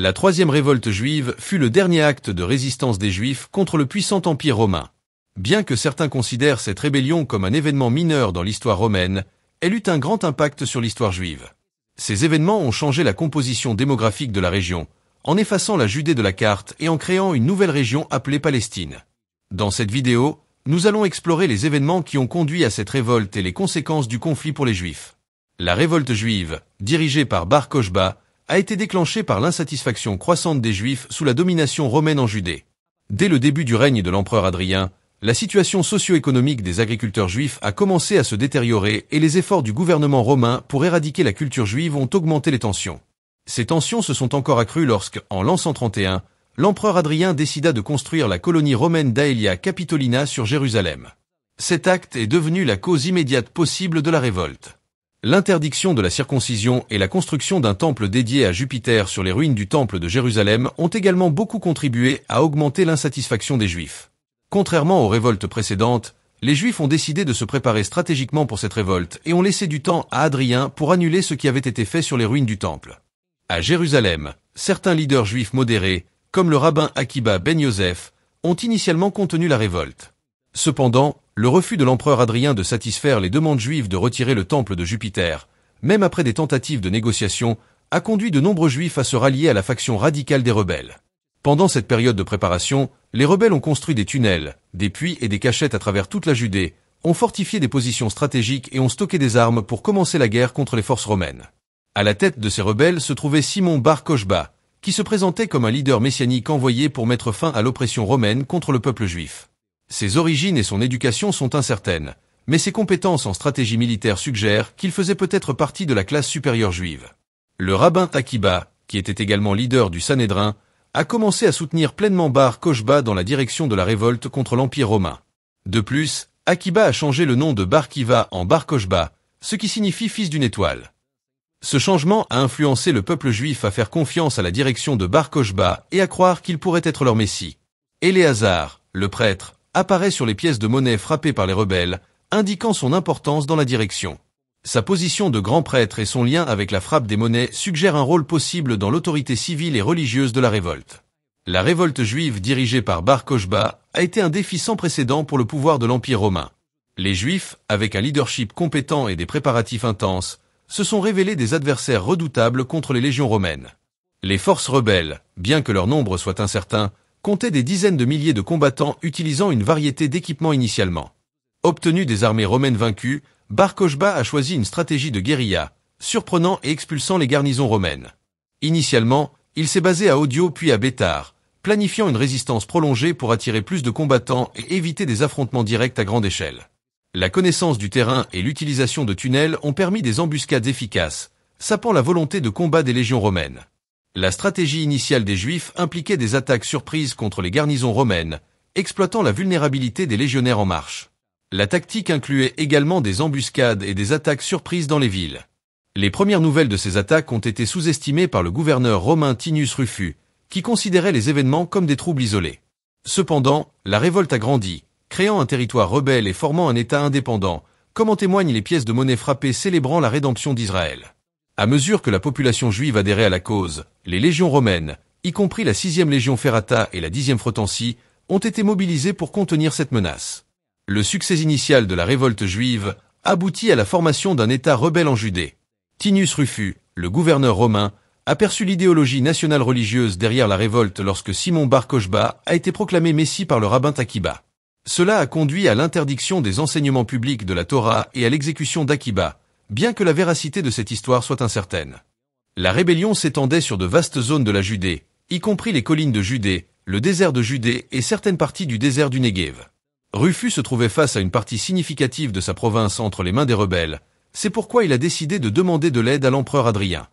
La troisième révolte juive fut le dernier acte de résistance des Juifs contre le puissant empire romain. Bien que certains considèrent cette rébellion comme un événement mineur dans l'histoire romaine, elle eut un grand impact sur l'histoire juive. Ces événements ont changé la composition démographique de la région, en effaçant la Judée de la carte et en créant une nouvelle région appelée Palestine. Dans cette vidéo, nous allons explorer les événements qui ont conduit à cette révolte et les conséquences du conflit pour les Juifs. La révolte juive, dirigée par Bar Kokhba, a été déclenchée par l'insatisfaction croissante des Juifs sous la domination romaine en Judée. Dès le début du règne de l'empereur Hadrien, la situation socio-économique des agriculteurs juifs a commencé à se détériorer et les efforts du gouvernement romain pour éradiquer la culture juive ont augmenté les tensions. Ces tensions se sont encore accrues lorsque, en l'an 131, l'empereur Hadrien décida de construire la colonie romaine d'Aelia Capitolina sur Jérusalem. Cet acte est devenu la cause immédiate possible de la révolte. L'interdiction de la circoncision et la construction d'un temple dédié à Jupiter sur les ruines du temple de Jérusalem ont également beaucoup contribué à augmenter l'insatisfaction des Juifs. Contrairement aux révoltes précédentes, les Juifs ont décidé de se préparer stratégiquement pour cette révolte et ont laissé du temps à Hadrien pour annuler ce qui avait été fait sur les ruines du temple. À Jérusalem, certains leaders juifs modérés, comme le rabbin Akiba ben Yosef, ont initialement contenu la révolte. Cependant, le refus de l'empereur Hadrien de satisfaire les demandes juives de retirer le temple de Jupiter, même après des tentatives de négociation, a conduit de nombreux Juifs à se rallier à la faction radicale des rebelles. Pendant cette période de préparation, les rebelles ont construit des tunnels, des puits et des cachettes à travers toute la Judée, ont fortifié des positions stratégiques et ont stocké des armes pour commencer la guerre contre les forces romaines. À la tête de ces rebelles se trouvait Simon Bar Kokhba, qui se présentait comme un leader messianique envoyé pour mettre fin à l'oppression romaine contre le peuple juif. Ses origines et son éducation sont incertaines, mais ses compétences en stratégie militaire suggèrent qu'il faisait peut-être partie de la classe supérieure juive. Le rabbin Akiba, qui était également leader du Sanhédrin, a commencé à soutenir pleinement Bar Kokhba dans la direction de la révolte contre l'Empire romain. De plus, Akiba a changé le nom de Bar Kiva en Bar Kokhba, ce qui signifie fils d'une étoile. Ce changement a influencé le peuple juif à faire confiance à la direction de Bar Kokhba et à croire qu'il pourrait être leur messie. Éléazar, le prêtre, apparaît sur les pièces de monnaie frappées par les rebelles, indiquant son importance dans la direction. Sa position de grand prêtre et son lien avec la frappe des monnaies suggèrent un rôle possible dans l'autorité civile et religieuse de la révolte. La révolte juive dirigée par Bar Kokhba a été un défi sans précédent pour le pouvoir de l'Empire romain. Les Juifs, avec un leadership compétent et des préparatifs intenses, se sont révélés des adversaires redoutables contre les légions romaines. Les forces rebelles, bien que leur nombre soit incertain, comptaient des dizaines de milliers de combattants utilisant une variété d'équipements initialement. Obtenu des armées romaines vaincues, Bar Kokhba a choisi une stratégie de guérilla, surprenant et expulsant les garnisons romaines. Initialement, il s'est basé à Odio puis à Béthar, planifiant une résistance prolongée pour attirer plus de combattants et éviter des affrontements directs à grande échelle. La connaissance du terrain et l'utilisation de tunnels ont permis des embuscades efficaces, sapant la volonté de combat des légions romaines. La stratégie initiale des Juifs impliquait des attaques surprises contre les garnisons romaines, exploitant la vulnérabilité des légionnaires en marche. La tactique incluait également des embuscades et des attaques surprises dans les villes. Les premières nouvelles de ces attaques ont été sous-estimées par le gouverneur romain Tinius Rufus, qui considérait les événements comme des troubles isolés. Cependant, la révolte a grandi, créant un territoire rebelle et formant un État indépendant, comme en témoignent les pièces de monnaie frappées célébrant la rédemption d'Israël. À mesure que la population juive adhérait à la cause, les légions romaines, y compris la 6e légion Ferrata et la 10e Phrotensie, ont été mobilisées pour contenir cette menace. Le succès initial de la révolte juive aboutit à la formation d'un État rebelle en Judée. Tinius Rufus, le gouverneur romain, aperçut l'idéologie nationale religieuse derrière la révolte lorsque Simon Bar Kokhba a été proclamé messie par le rabbin Akiba. Cela a conduit à l'interdiction des enseignements publics de la Torah et à l'exécution d'Akiba, bien que la véracité de cette histoire soit incertaine. La rébellion s'étendait sur de vastes zones de la Judée, y compris les collines de Judée, le désert de Judée et certaines parties du désert du Negev. Rufus se trouvait face à une partie significative de sa province entre les mains des rebelles, c'est pourquoi il a décidé de demander de l'aide à l'empereur Hadrien.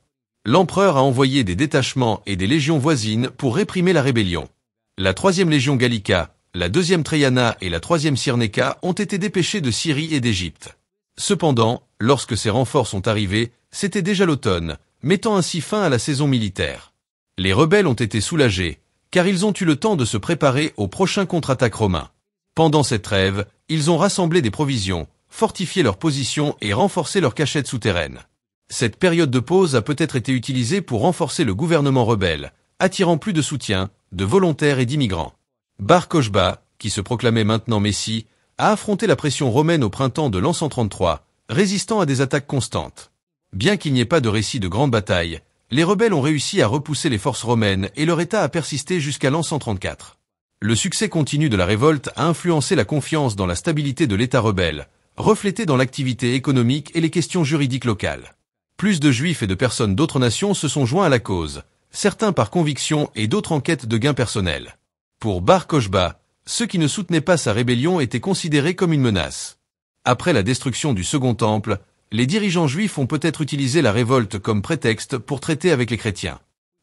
L'empereur a envoyé des détachements et des légions voisines pour réprimer la rébellion. La 3e légion Gallica, la 2e Traiana et la 3e Cyrenaica ont été dépêchées de Syrie et d'Égypte. Cependant, lorsque ces renforts sont arrivés, c'était déjà l'automne, mettant ainsi fin à la saison militaire. Les rebelles ont été soulagés, car ils ont eu le temps de se préparer au prochain contre-attaque romain. Pendant cette trêve, ils ont rassemblé des provisions, fortifié leurs positions et renforcé leurs cachettes souterraines. Cette période de pause a peut-être été utilisée pour renforcer le gouvernement rebelle, attirant plus de soutien, de volontaires et d'immigrants. Bar Kokhba, qui se proclamait maintenant Messie, a affronté la pression romaine au printemps de l'an 133, résistant à des attaques constantes. Bien qu'il n'y ait pas de récit de grande bataille, les rebelles ont réussi à repousser les forces romaines et leur état a persisté jusqu'à l'an 134. Le succès continu de la révolte a influencé la confiance dans la stabilité de l'état rebelle, reflétée dans l'activité économique et les questions juridiques locales. Plus de juifs et de personnes d'autres nations se sont joints à la cause, certains par conviction et d'autres en quête de gains personnels. Pour Bar Kokhba, ceux qui ne soutenaient pas sa rébellion étaient considérés comme une menace. Après la destruction du Second Temple, les dirigeants juifs ont peut-être utilisé la révolte comme prétexte pour traiter avec les chrétiens.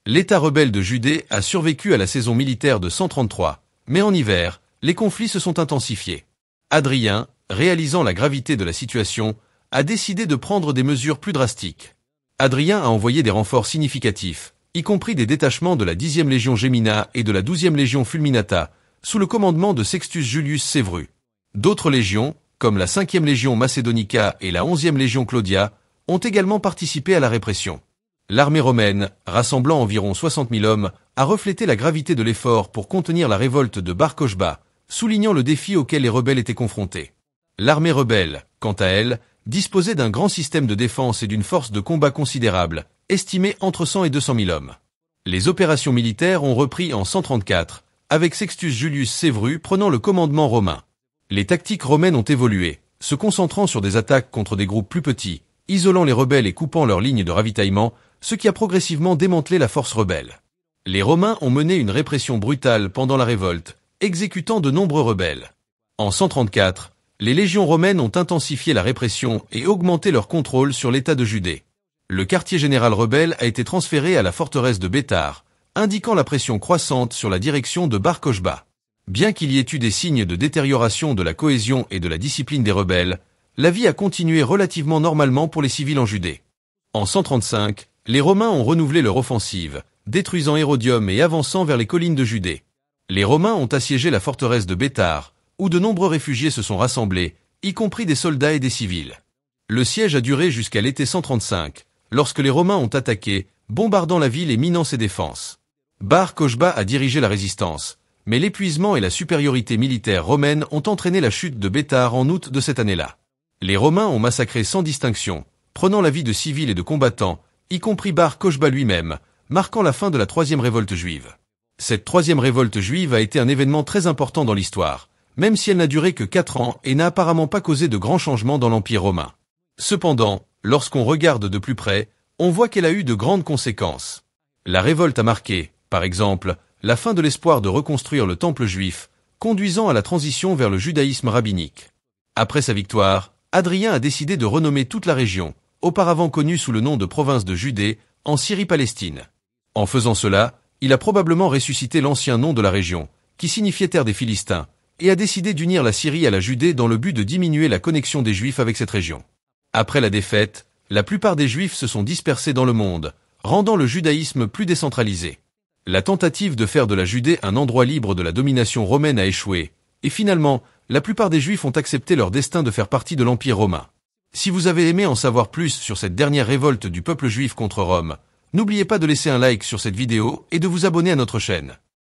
L'État rebelle de Judée a survécu à la saison militaire de 133, mais en hiver, les conflits se sont intensifiés. Hadrien, réalisant la gravité de la situation, a décidé de prendre des mesures plus drastiques. Hadrien a envoyé des renforts significatifs, y compris des détachements de la 10e Légion Gemina et de la 12e Légion Fulminata, sous le commandement de Sextus Julius Sévru. D'autres légions, comme la 5e Légion Macedonica et la 11e Légion Claudia, ont également participé à la répression. L'armée romaine, rassemblant environ 60 000 hommes, a reflété la gravité de l'effort pour contenir la révolte de Bar Kokhba, soulignant le défi auquel les rebelles étaient confrontés. L'armée rebelle, quant à elle, disposait d'un grand système de défense et d'une force de combat considérable, estimée entre 100 et 200 000 hommes. Les opérations militaires ont repris en 134, avec Sextus Julius Sévru prenant le commandement romain. Les tactiques romaines ont évolué, se concentrant sur des attaques contre des groupes plus petits, isolant les rebelles et coupant leurs lignes de ravitaillement, ce qui a progressivement démantelé la force rebelle. Les Romains ont mené une répression brutale pendant la révolte, exécutant de nombreux rebelles. En 134, les légions romaines ont intensifié la répression et augmenté leur contrôle sur l'État de Judée. Le quartier général rebelle a été transféré à la forteresse de Béthar, indiquant la pression croissante sur la direction de Bar Kokhba. Bien qu'il y ait eu des signes de détérioration de la cohésion et de la discipline des rebelles, la vie a continué relativement normalement pour les civils en Judée. En 135, les Romains ont renouvelé leur offensive, détruisant Hérodium et avançant vers les collines de Judée. Les Romains ont assiégé la forteresse de Béthar, où de nombreux réfugiés se sont rassemblés, y compris des soldats et des civils. Le siège a duré jusqu'à l'été 135, lorsque les Romains ont attaqué, bombardant la ville et minant ses défenses. Bar Kokhba a dirigé la résistance, mais l'épuisement et la supériorité militaire romaine ont entraîné la chute de Béthar en août de cette année-là. Les Romains ont massacré sans distinction, prenant la vie de civils et de combattants, y compris Bar Kokhba lui-même, marquant la fin de la troisième révolte juive. Cette troisième révolte juive a été un événement très important dans l'histoire, même si elle n'a duré que 4 ans et n'a apparemment pas causé de grands changements dans l'Empire romain. Cependant, lorsqu'on regarde de plus près, on voit qu'elle a eu de grandes conséquences. La révolte a marqué, par exemple, la fin de l'espoir de reconstruire le temple juif, conduisant à la transition vers le judaïsme rabbinique. Après sa victoire, Hadrien a décidé de renommer toute la région, auparavant connue sous le nom de province de Judée, en Syrie-Palestine. En faisant cela, il a probablement ressuscité l'ancien nom de la région, qui signifiait terre des Philistins, et a décidé d'unir la Syrie à la Judée dans le but de diminuer la connexion des Juifs avec cette région. Après la défaite, la plupart des Juifs se sont dispersés dans le monde, rendant le judaïsme plus décentralisé. La tentative de faire de la Judée un endroit libre de la domination romaine a échoué, et finalement, la plupart des Juifs ont accepté leur destin de faire partie de l'Empire romain. Si vous avez aimé en savoir plus sur cette dernière révolte du peuple juif contre Rome, n'oubliez pas de laisser un like sur cette vidéo et de vous abonner à notre chaîne.